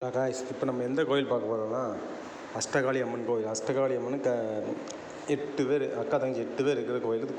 Guys இப்போ நம்ம எந்த கோயில் பார்க்க போகிறோம்னா அஷ்டகாளி அம்மன் கோயில். அஷ்டகாளி அம்மன் 8 பேர் அக்கா தங்கச்சி 8 பேர் இருக்கிற கோயில். இது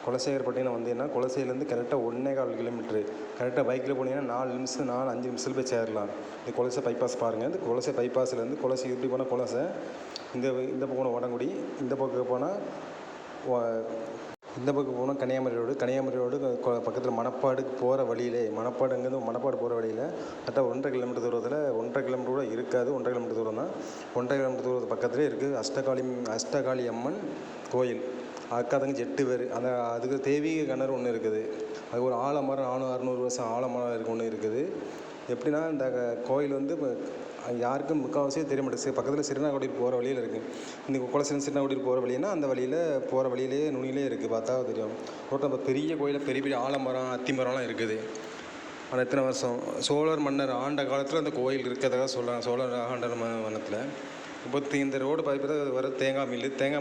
குலசேகரப்பட்டினம் வந்தீங்கன்னா குலசையிலேருந்து கரெக்டாக 1.25 கிலோமீட்ரு. கரெக்டாக பைக்கில் போனீங்கன்னா 4 5 நிமிஷத்தில் போய் சேரலாம். இது குலசை பைபாஸ் பாருங்கள். இந்த குலசை பைபாஸ்லேருந்து குலசை இப்படி போனால் குலசை, இந்த பக்கம் ஓடங்குடி, இந்த பக்கம் போனால் கன்னியாகுமரி ரோடு பக்கத்தில் மணப்பாடுக்கு போகிற வழியிலே, மணப்பாடு போகிற வழியில் கரெக்டாக 1.5 கிலோமீட்டர் தூரத்தில், 1.5 கிலோமீட்டர் கூட இருக்காது, 1.5 கிலோமீட்டர் தூரம் தான். 1.5 கிலோமீட்டர் தூரத்து பக்கத்துலேயே இருக்குது அஷ்டகாளி அம்மன் கோயில். அக்கா தங்கச்சி 8 பேர். அதுக்கு தெய்வீக கிணறு ஒன்று இருக்குது. அது ஒரு ஆலமரம் 600 வருஷம் ஆலமரம் இருக்கு ஒன்று இருக்குது. எப்படின்னா இந்த கோயில் வந்து யாருக்கும் முக்கால்வாசியே தெரிய மாட்டேங்குது. பக்கத்தில் சிறுநாகுடியில் போகிற வழியில் இருக்குது. இந்த குலசேகரம் சிறுநாகுடியில் போகிற வழின்னா அந்த போகிற வழியிலே நுனியிலே இருக்குது. பார்த்தா தெரியும். ரோட்டில் பெரிய கோயிலில் பெரிய பெரிய ஆலமரம் அத்திமரம்லாம் இருக்குது. ஆனால் எத்தனை வருஷம் சோழர் மன்னர் ஆண்ட காலத்தில் அந்த கோயில் இருக்கிறதாக சொல்கிறாங்க. சோழர் ஆண்ட வனத்தில். இப்போ இந்த ரோடு பார்த்து வர தேங்காய்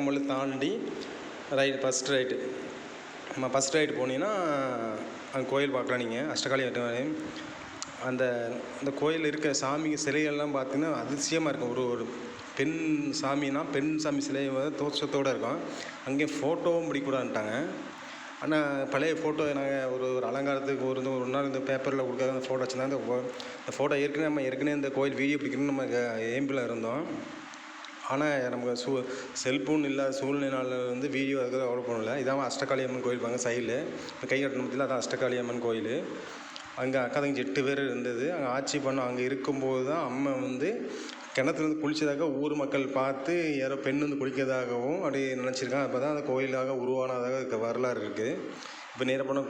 மில்லு தாண்டி ஃபஸ்ட் ரைட்டு போனீங்கன்னா அந்த கோயில் பார்க்கலாம். நீங்கள் அஷ்டகாளி அந்த கோயிலில் இருக்க சாமி சிலைகள்லாம் பார்த்திங்கன்னா அதிசயமாக இருக்கும். ஒரு பெண் சாமி சிலை தோற்றத்தோடு இருக்கும். அங்கேயும் ஃபோட்டோவும் பிடிக்கூடாதுன்ட்டாங்க. ஆனால் பழைய ஃபோட்டோ நாங்கள் ஒரு அலங்காரத்துக்கு ஒரு நாள் இந்த பேப்பரில் கொடுக்காத அந்த ஃபோட்டோ வச்சுருந்தாங்க. அந்த ஃபோட்டோ ஏற்கனவே இந்த கோயில் வீடியோ பிடிக்கணும்னு நம்ம எய்ம்பில் இருந்தோம். ஆனால் நமக்கு செல்ஃபோன் இல்லாத சூழ்நிலையால் வீடியோ அதுக்கு அவ்வளோ பண்ணல. இதான் அஷ்டகாளி அம்மன் கோயில் பாருங்க. சைடில் இப்போ கை கட்டணம் பற்றியில் அதான் அஷ்டகாளி அம்மன் கோயில். அங்கே அக்கா தங்கச்சி 8 பேர் இருந்தது. அங்கே ஆட்சி பண்ணோம். அங்கே இருக்கும்போது தான் அம்மா கிணத்துலேருந்து குளித்ததாக ஊர் மக்கள் பார்த்து யாரோ பெண் குளிக்கிறதாகவும் அப்படி நினச்சிருக்காங்க. அப்போ தான் அந்த கோயிலாக உருவானதாக வரலாறு இருக்குது. இப்போ நேராக போனால்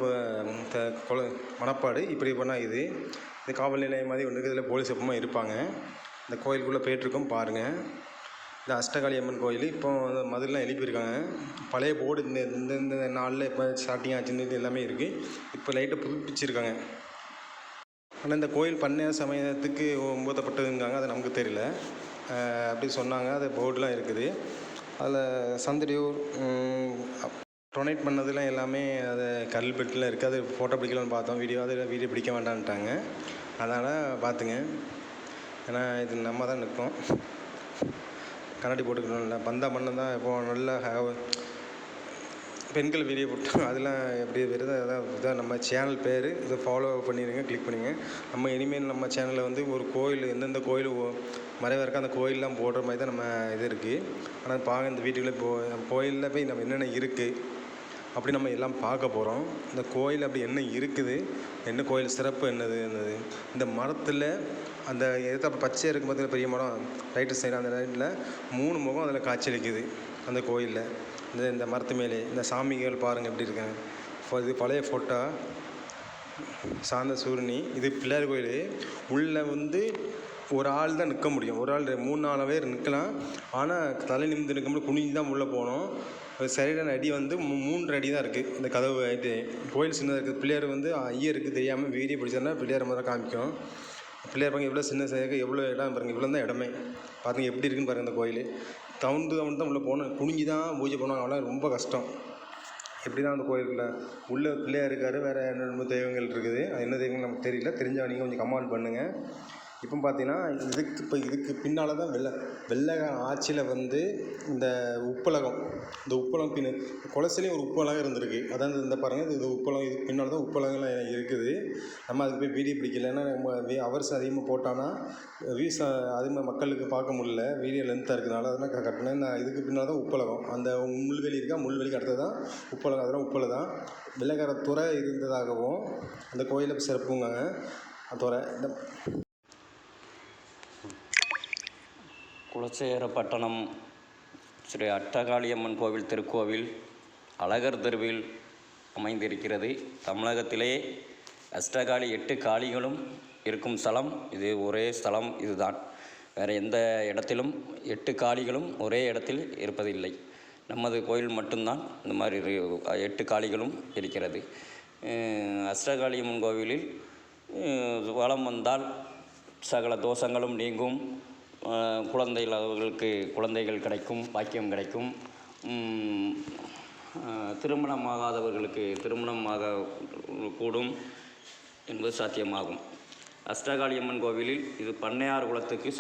மணப்பாடு, இப்படி போனால் இது காவல் நிலையம் மாதிரி ஒன்று இருக்குது. இதில் போலீஸ் எப்பவுமே இருப்பாங்க. இந்த கோயிலுக்குள்ளே போயிட்டுருக்கோம் பாருங்கள். இந்த அஷ்டகாளி அம்மன் கோயில் இப்போ மதுரெலாம் எழுப்பியிருக்காங்க. பழைய போர்டு இந்த நாளில் இப்போ ஸ்டார்டிங் ஆச்சுன்னு எல்லாமே இருக்குது. இப்போ லைட்டை புதுப்பிச்சிருக்காங்க. ஆனால் இந்த கோயில் பண்ணைய சமயத்துக்கு மூத்தப்பட்டதுங்காங்க. அது நமக்கு தெரியல, அப்படி சொன்னாங்க. அது போர்டெலாம் இருக்குது. அதில் சந்தடியூர் டொனேட் பண்ணதெல்லாம் எல்லாமே அது கல்வெட்டில் இருக்குது. அது ஃபோட்டோ பிடிக்கலான்னு பார்த்தோம். வீடியோ பிடிக்க வேண்டான்ட்டாங்க. அதனால் பார்த்துங்க. ஏன்னா இது நம்ம தான் நிற்போம். கண்ணாடி போட்டுக்கணும். இல்லை பந்தா மண்ணம் தான் இப்போது நல்லா பெண்கள் வீடியோ போட்டோம். அதெல்லாம் எப்படி வருது? அதான் நம்ம சேனல் பேர். இதை ஃபாலோ பண்ணிடுங்க, கிளிக் பண்ணிங்க. நம்ம இனிமேல் நம்ம சேனலில் ஒரு கோயில் எந்தெந்த கோயில் மறைவாக இருக்கோ அந்த கோயிலெலாம் போடுற மாதிரி தான் நம்ம இது இருக்குது. ஆனால் பார்க்க இந்த வீட்டுக்குள்ளே கோயிலில் போய் நம்ம என்னென்ன இருக்குது அப்படி நம்ம எல்லாம் பார்க்க போகிறோம். இந்த கோயில் அப்படி என்ன இருக்குது, என்ன கோயில் சிறப்பு என்னது இந்த மரத்தில் அந்த அப்போ பச்சையாக இருக்கும் போது பெரிய மரம் ரைட்டு சைடு அந்த ரைட்டில் 3 முகம் அதில் காட்சியளிக்குது. அந்த கோயிலில் இந்த மரத்து மேலே இந்த சாமிகள் பாருங்கள் எப்படி இருக்காங்க. இது பழைய ஃபோட்டோ சாந்த சூரணி. இது பிள்ளையார் கோயில். உள்ளே ஒரு ஆள் தான் நிற்க முடியும். ஒரு ஆள் 3-4 பேர் நிற்கலாம். ஆனால் தலை நிமிந்து நிற்க முடியும். குனிஞ்சு தான் உள்ளே போகணும். சரியான அடி 3 அடி தான் இருக்குது. இந்த கதவு கோயில் சின்னதாக இருக்குது. பிள்ளையார் ஐயருக்கு தெரியாமல் வீடியோ பிடிச்சதுன்னா பிள்ளையார் மாதிரி காமிக்கும். பிள்ளையார் பாருங்க எவ்வளோ சின்ன சேக எவ்வளோ இடம் பாருங்கள். இவ்வளோ தான் இடமே. பார்த்துங்க எப்படி இருக்குன்னு பாருங்கள். இந்த கோயில் தவுண்டு தான் உள்ளே போகணும். குனிஞ்சு தான் பூஜை பண்ணுவாங்க. அவ்வளோ ரொம்ப கஷ்டம். எப்படி தான் அந்த கோயிலுக்குள்ள உள்ள பிள்ளையார் இருக்கார். வேறு என்ன தெய்வங்கள் இருக்குது. அது என்ன தெய்வங்கள் நமக்கு தெரியல. தெரிஞ்சவங்க நீங்கள் கொஞ்சம் கமெண்ட் பண்ணுங்கள். இப்போ பார்த்தீங்கன்னா இதுக்கு பின்னால் தான் வெள்ளைக்கார ஆட்சியில் இந்த உப்பலகம் குலசிலையும் ஒரு உப்பலகம் இருந்திருக்கு. அதான் இந்த பாருங்கள். இது உப்பலகம். இதுக்கு பின்னால் தான் உப்பலகம்லாம் இருக்குது. நம்ம அதுக்கு போய் வீடியோ பிடிக்கலைன்னா நம்ம அவர்ஸ் அதிகமாக போட்டோன்னா வியூஸ் அதிகமாக மக்களுக்கு பார்க்க முடியல. வீடியோ லென்த்தாக இருக்கிறதுனால அதெல்லாம் கட்டணும். இதுக்கு பின்னால் தான் உப்பலகம். அந்த முள்வெளி இருக்கா, முள்வெளிக்கு அடுத்தது தான் உப்பலகம். அதெல்லாம் உப்பலை தான் வெள்ளைக்கார துறை இருந்ததாகவும் அந்த கோயிலை சிறப்புங்காங்க. துறை குலசேகரப்பட்டினம் ஸ்ரீ அஷ்டகாளியம்மன் கோவில் திருக்கோவில் அழகர் தெருவில் அமைந்திருக்கிறது. தமிழகத்திலே அஷ்டகாளி 8 காளிகளும் இருக்கும் ஸ்தலம் இது. ஒரே ஸ்தலம் இதுதான். வேறு எந்த இடத்திலும் 8 காளிகளும் ஒரே இடத்தில் இருப்பதில்லை. நமது கோயில் மட்டும்தான் இந்த மாதிரி 8 காளிகளும் இருக்கிறது. அஷ்டகாளியம்மன் கோவிலில் வலம் வந்தால் சகல தோஷங்களும் நீங்கும். குழந்தைகள் கிடைக்கும், பாக்கியம் கிடைக்கும். திருமணமாகாதவர்களுக்கு திருமணமாக கூடும் என்பது சாத்தியமாகும். அஷ்டகாளியம்மன் கோவிலில் இது பண்ணையார் குலத்துக்கு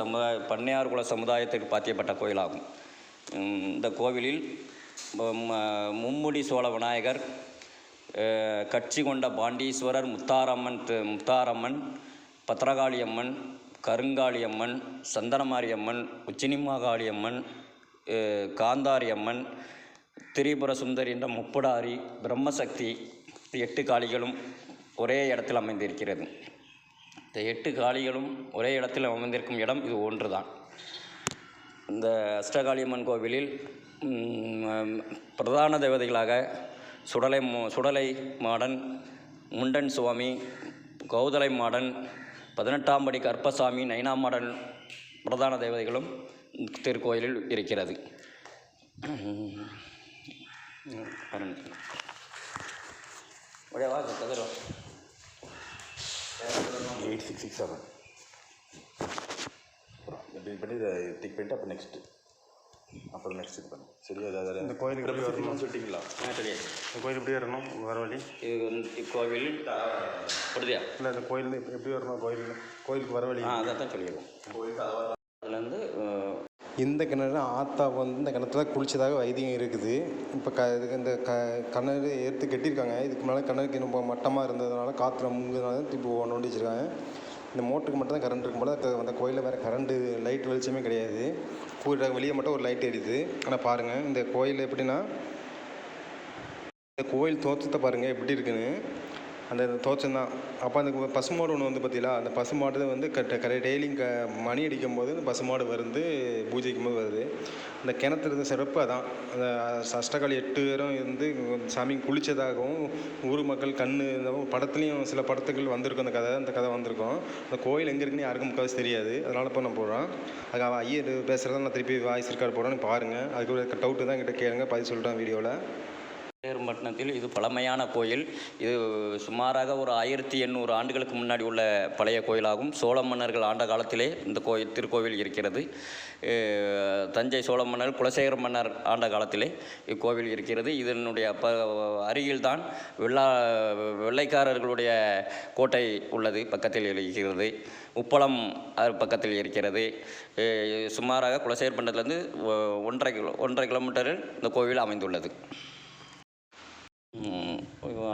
பண்ணையார் குல சமுதாயத்திற்கு பாத்தியப்பட்ட கோயிலாகும். இந்த கோவிலில் மும்முடி சோழ விநாயகர், கட்சி கொண்ட பாண்டீஸ்வரர், முத்தாரம்மன், பத்திரகாளியம்மன், கருங்காளியம்மன், சந்தனமாரியம்மன், உச்சினிமாகாளியம்மன், காந்தாரியம்மன், திரிபுர சுந்தரி என்ற முப்புடாரி, பிரம்மசக்தி 8 காளிகளும் ஒரே இடத்தில் அமைந்திருக்கிறது. இந்த 8 காளிகளும் ஒரே இடத்தில் அமைந்திருக்கும் இடம் இது ஒன்று தான். இந்த அஷ்டகாளியம்மன் கோவிலில் பிரதான தேவதைகளாக சுடலை மாடன், முண்டன் சுவாமி, கௌதலை மாடன், 18ஆம் படி கற்பசாமி, நைனாமாடன் பிரதான தேவதைகளும் திருக்கோயிலில் இருக்கிறது. வா 8667 இப்படி பண்ணி இதை டிக் பண்ணிட்டு அப்புறம் நெக்ஸ்ட் இது பண்ணு. சரியா? அதாவது இந்த கோயிலுக்கு எப்படி வரணும் சொல்லிட்டீங்களா? தெரியாது. இந்த கோயில் எப்படி வரணும் வர வழி? இது இக்கோவில் படுதியா இல்லை இந்த கோயில் எப்படி வரணும் கோயிலுக்கு வர வழி? அதான் சொல்லிடுவோம். அதுலேருந்து இந்த கிணறு ஆத்தா வந்து இந்த கிணத்துல குளிச்சதாக ஐதீகம் இருக்குது. இப்போ இந்த கிணறு ஏற்று கட்டியிருக்காங்க. இதுக்கு முன்னால் கிணறுக்கு இன்னும் மட்டமாக இருந்ததுனால காற்றுல முங்குறதுனால திருப்பி நோண்டி வச்சுருக்காங்க. இந்த மோட்டருக்கு மட்டும் தான் கரண்ட் இருக்கும் போல். அந்த கோயிலில் வேறு கரண்ட்டு லைட் வெளிச்சமே கிடையாது. வெளியே மட்டும் ஒரு லைட் எரியுது. ஆனால் பாருங்கள் இந்த கோயில் எப்படின்னா, இந்த கோயில் தோற்றத்தை பாருங்கள் எப்படி இருக்குன்னு. அந்த தோற்றம் தான். அப்போ அந்த பசுமாடு ஒன்று வந்து பார்த்தீங்களா, அந்த பசுமாடு வந்து டெய்லியும் மணி அடிக்கும் போது அந்த பசுமாடு வந்து பூஜைக்கும் போது வருது. அந்த கிணத்துல இருந்த சிறப்பு அதான். அந்த அஷ்டகாளி 8 பேரும் இருந்து சாமி குளித்ததாகவும் ஊர் மக்கள் படத்துலேயும் சில படத்துக்கள் வந்திருக்கும். அந்த கதை வந்திருக்கும். அந்த கோயில் எங்கே இருக்குன்னு யாருக்கும் முக்கால்வாசி தெரியாது. அதனால் இப்போ நான் போடுறேன். அதுக்கு ஐயர் பேசுகிறத நான் திருப்பி வாய்ஸ் ரெக்கார்ட் போடுறேன்னு பாருங்கள். அதுக்கு ஒரு டவுட்டு தான் என்கிட்ட கேளுங்க, பதில் சொல்லிட்டேன் வீடியோவில். பட்டினத்தில் இது பழமையான கோயில். இது சுமாராக ஒரு 1800 ஆண்டுகளுக்கு முன்னாடி உள்ள பழைய கோயிலாகும். சோழ மன்னர்கள் ஆண்ட காலத்திலே இந்த திருக்கோவில் இருக்கிறது. தஞ்சை சோழ மன்னர், குலசேகர மன்னர் ஆண்ட காலத்திலே இக்கோவில் இருக்கிறது. இதனுடைய அருகில்தான் வெள்ளைக்காரர்களுடைய கோட்டை உள்ளது, பக்கத்தில் இருக்கிறது. உப்பளம் பக்கத்தில் இருக்கிறது. சுமாராக குலசேகர பட்டினத்திலிருந்து 1.5 கிலோமீட்டரில் இந்த கோவில் அமைந்துள்ளது.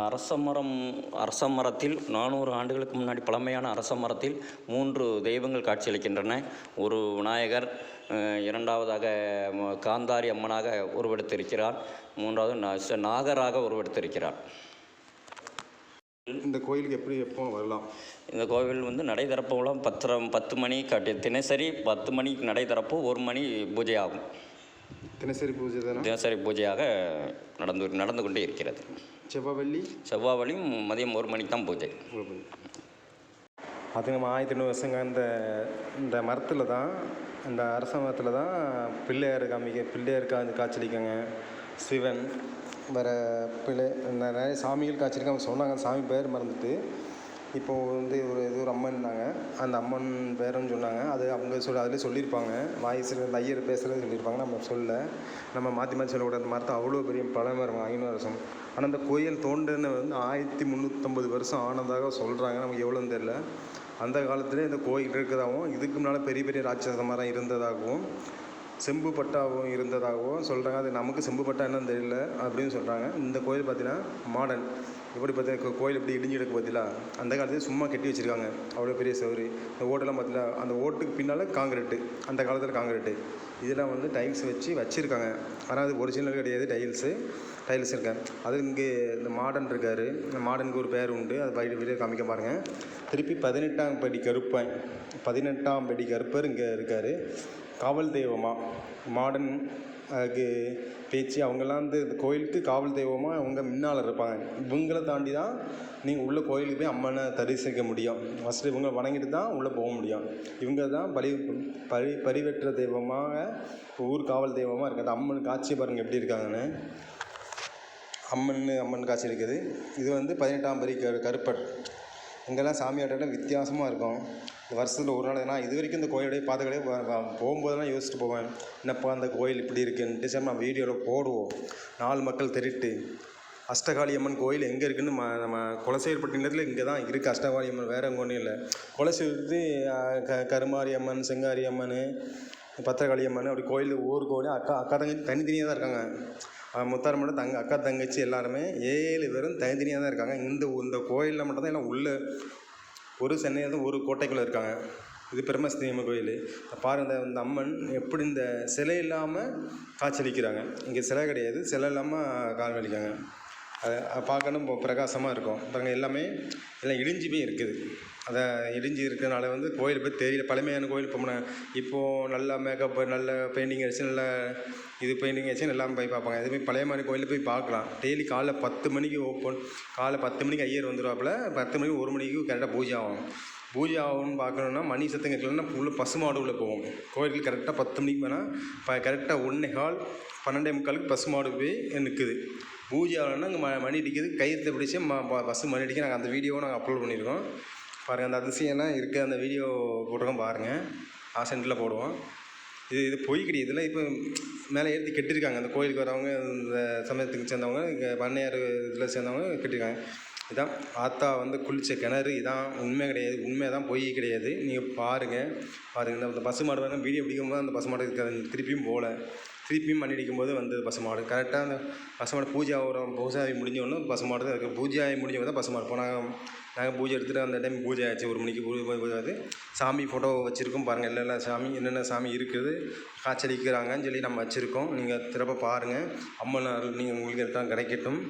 அரச மரத்தில் 400 ஆண்டுகளுக்கு முன்னாடி பழமையான அரச மரத்தில் 3 தெய்வங்கள் காட்சியளிக்கின்றன. ஒரு விநாயகர், இரண்டாவதாக காந்தாரி அம்மனாக உருவெடுத்திருக்கிறார், மூன்றாவது நாகராக உருவெடுத்திருக்கிறார். இந்த கோயிலுக்கு எப்போ வரலாம்? இந்த கோவில் வந்து நடை திறப்புலாம் 10 மணி தினசரி 10 மணிக்கு நடை திறப்பு, 1 மணி பூஜை ஆகும். தினசரி பூஜையாக நடந்து கொண்டே இருக்கிறது. செவ்வாய் மதியம் 1 மணிக்கு தான் பூஜை. அது நம்ம 1800 வருஷங்க இந்த மரத்தில் தான், இந்த அரச மரத்தில் தான் பிள்ளையார் காட்சியளிக்காங்க. சிவன் வேறு நிறைய சாமிகள் காட்சியிருக்காங்க. சொன்னாங்க சாமி பேர் மறந்துட்டு. இப்போது வந்து ஒரு அம்மன் இருந்தாங்க, அந்த அம்மன் பேருன்னு சொன்னாங்க. அது அவங்க அதிலே சொல்லியிருப்பாங்க. வாய்ஸில் ஐயர் பேசுகிறது சொல்லியிருப்பாங்க. நம்ம மாற்றி சொல்லக்கூடாது. அந்த மரத்தை அவ்வளோ பெரிய பழமரம் 500 வருஷம். ஆனால் அந்த கோயில் தோண்டுன்னு வந்து 1350 வருஷம் ஆனதாக சொல்கிறாங்க. நமக்கு எவ்வளோன்னு தெரியல. அந்த காலத்துலேயே இந்த கோயில் இருக்கிறதாகவும், இதுக்கு முன்னால் பெரிய பெரிய ராட்சச மரம் இருந்ததாகவும், செம்பு பட்டாவும் இருந்ததாகவும் சொல்கிறாங்க. அது நமக்கு செம்பு பட்டா என்னன்னு தெரியல அப்படின்னு சொல்கிறாங்க. இந்த கோயில் பார்த்தீங்கன்னா மாடர்ன். எப்படி பார்த்தீங்கன்னா கோயில் எப்படி இடிஞ்சு எடுக்க பார்த்தீங்களா, அந்த காலத்தில் சும்மா கட்டி வச்சுருக்காங்க. அவ்வளோ பெரிய சவுறு. இந்த ஓட்டெல்லாம் பார்த்தீங்களா, அந்த ஓட்டுக்கு பின்னால் காங்கிரீட்டு, அந்த காலத்தில் காங்கிரீட்டு. இதெல்லாம் வந்து டைல்ஸ் வச்சுருக்காங்க. ஆனால் அது ஒரிஜினல் கிடையாது, டைல்ஸ் இருக்காங்க. அது இங்கே இந்த மாடர்ன் இருக்கார். இந்த மாடர்னுக்கு ஒரு பேர் உண்டு. அது வீடியோ காமிக்க பாருங்கள். திருப்பி 18ஆம் படி கருப்பர் இங்கே இருக்கார். காவல் தெய்வமாக மாடர்ன் அதுக்கு பேச்சு அவங்கெல்லாம் வந்து இந்த கோயிலுக்கு காவல் தெய்வமாக அவங்க முன்னால் இருப்பாங்க. இவங்களை தாண்டி தான் நீங்கள் உள்ள கோயிலுக்கு போய் அம்மனை தரிசிக்க முடியும். ஃபஸ்ட்டு இவங்க வணங்கிட்டு தான் உள்ளே போக முடியும். இவங்க தான் பரிவெற்ற தெய்வமாக, ஊர் காவல் தெய்வமாக இருக்காது. அம்மன் காட்சி பாருங்கள் எப்படி இருக்காங்கன்னு. அம்மன் காட்சி இருக்குது. இது வந்து 18ஆம் படி கருப்பர். இங்கெல்லாம் சாமியாட்டம் வித்தியாசமாக இருக்கும். வருஷத்தில் ஒரு நாள் நான் இது வரைக்கும் இந்த கோயிலுடைய பார்த்துக்கிட்டே போகும்போதெல்லாம் யோசிச்சுட்டு போவேன், என்னப்பா அந்த கோயில் இப்படி இருக்குன்ட்டு. சரி நான் வீடியோவில் போடுவோம், 4 மக்கள் திரட்டு அஷ்டகாளி அம்மன் கோயில் எங்கே இருக்குதுன்னு நம்ம குலசேகரப்பட்டினத்தில் இங்கே தான் இருக்குது அஷ்டகாளி அம்மன், வேறு எங்கே ஒன்றும் இல்லை. குலசேகரத்து கருமாரி அம்மன், செங்காரி அம்மன், பத்திரகாளி அம்மன் அப்படி கோயில் ஒவ்வொரு கோயிலும் அக்கா தங்கச்சி தனித்தனியாக தான் இருக்காங்க. முத்தாரம்மன் அக்கா தங்கச்சி எல்லாருமே 7 பேரும் தனித்தனியாக தான் இருக்காங்க. இந்த கோயிலில் மட்டும்தான் எல்லாம் உள்ள ஒரு சென்னையில் தான் ஒரு கோட்டைக்குள்ளே இருக்காங்க. இது பிரம்மஸ்ரீ அம்மன் கோயில். பாருங்கள் இந்த அம்மன் எப்படி இந்த சிலை இல்லாமல் காட்சியளிக்கிறாங்க. இங்கே சிலை கிடையாது, சிலை இல்லாமல் கால் வலிக்காங்க. அதை பார்க்கணும் பிரகாசமாக இருக்கும். பாருங்கள் எல்லாம் இடிஞ்சு போய் இருக்குது. அதை இடிஞ்சு இருக்கிறனால கோயில் போய் தெரியல. பழமையான கோயில் இப்போது நல்லா மேக்கப், நல்ல பெயிண்டிங் அடிச்சு, நல்ல பெயிண்டிங் அடிச்சு எல்லாம் போய் பார்ப்பாங்க. இதுமாதிரி பழைய மாதிரி கோயிலில் போய் பார்க்கலாம். டெய்லி காலைல 10 மணிக்கு ஓப்பன். காலைல 10 மணிக்கு ஐயர் வந்துடுவாப்புல. 10 மணிக்கு 1 மணிக்கு கரெக்டாக பூஜை ஆகும். பூஜை ஆகும்னு பார்க்கணுன்னா மணி சத்தம் கேட்கலன்னா உள்ள பசுமாடு உள்ளே போகும். கோயிலுக்கு கரெக்டாக 10 மணிக்கு வேணால் கரெக்டாக 1:15 12:45 பசுமாடு போய் நிற்குது. பூஜை ஆகலைன்னா இங்கே மணி அடிக்குது. கயிறுத்தை பிடிச்சி பஸ்ஸு மணி அடிக்க நாங்கள் அந்த வீடியோவை நாங்கள் அப்லோட் பண்ணியிருக்கோம். பாருங்கள் அந்த அதிசயம்லாம் இருக்குது. அந்த வீடியோ போட்டிருக்கோம் பாருங்கள். சென்டரில் போடுவோம். இது பொய் கிடையாது. இதெல்லாம் இப்போ மேலே ஏற்றி கட்டியிருக்காங்க. அந்த கோயிலுக்கு வரவங்க, இந்த சமயத்துக்கு சேர்ந்தவங்க, இங்கே பண்ணையார் இதில் சேர்ந்தவங்க கட்டியிருக்காங்க. இதான் ஆத்தா குளிச்ச கிணறு. இதான் உண்மை கிடையாது, உண்மை தான், பொய் கிடையாது. நீங்கள் பாருங்கள். இந்த பசுமாடு வீடியோ பிடிக்கும்போது அந்த பசுமாடு இருக்காது. திருப்பியும் மணி அடிக்கும்போது பசுமாடு கரெக்டாக அந்த பசுமாடு பூஜை முடிஞ்சோடனே பசுமாடு அதுக்கு பூஜை முடிஞ்ச தான் பசுமாடு போனாங்க. நாங்கள் பூஜை எடுத்துகிட்டு அந்த டைம் பூஜை ஆச்சு. 1 மணிக்கு பூஜை ஆகுது. சாமி ஃபோட்டோ வச்சுருக்கோம் பாருங்கள். எல்லாம் சாமி என்னென்ன சாமி இருக்குது காட்சியளிக்கிறாங்கன்னு சொல்லி நம்ம வச்சுருக்கோம். நீங்கள் திரும்ப பாருங்கள். அம்மன் அருள் நீங்கள் உங்களுக்கு எல்லாம் கிடைக்கட்டும்.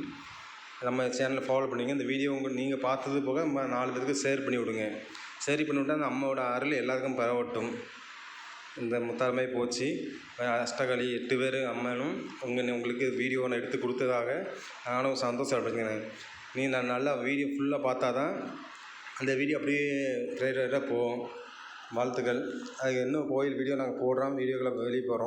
நம்ம சேனலில் ஃபாலோ பண்ணிங்க. இந்த வீடியோ நீங்கள் பார்த்தது போக 4 பேருக்கு ஷேர் பண்ணி விடுங்க. ஷேர் பண்ணி விட்டால் அந்த அம்மாவோட அருள் எல்லாருக்கும் பரவட்டும். இந்த முத்தாரமே போச்சு. அஷ்டகாளி 8 பேர் அம்மனும் உங்களுக்கு வீடியோ நான் எடுத்து கொடுத்ததாக நானும் சந்தோஷப்படுறேன். நான் நல்லா வீடியோ ஃபுல்லாக பார்த்தா தான் அந்த வீடியோ அப்படியே ட்ரெய்லராக போகும். வாழ்த்துக்கள். அதுக்கு இன்னும் கோயில் வீடியோ நாங்கள் போடுறோம். வீடியோக்களை வெளியே போகிறோம்.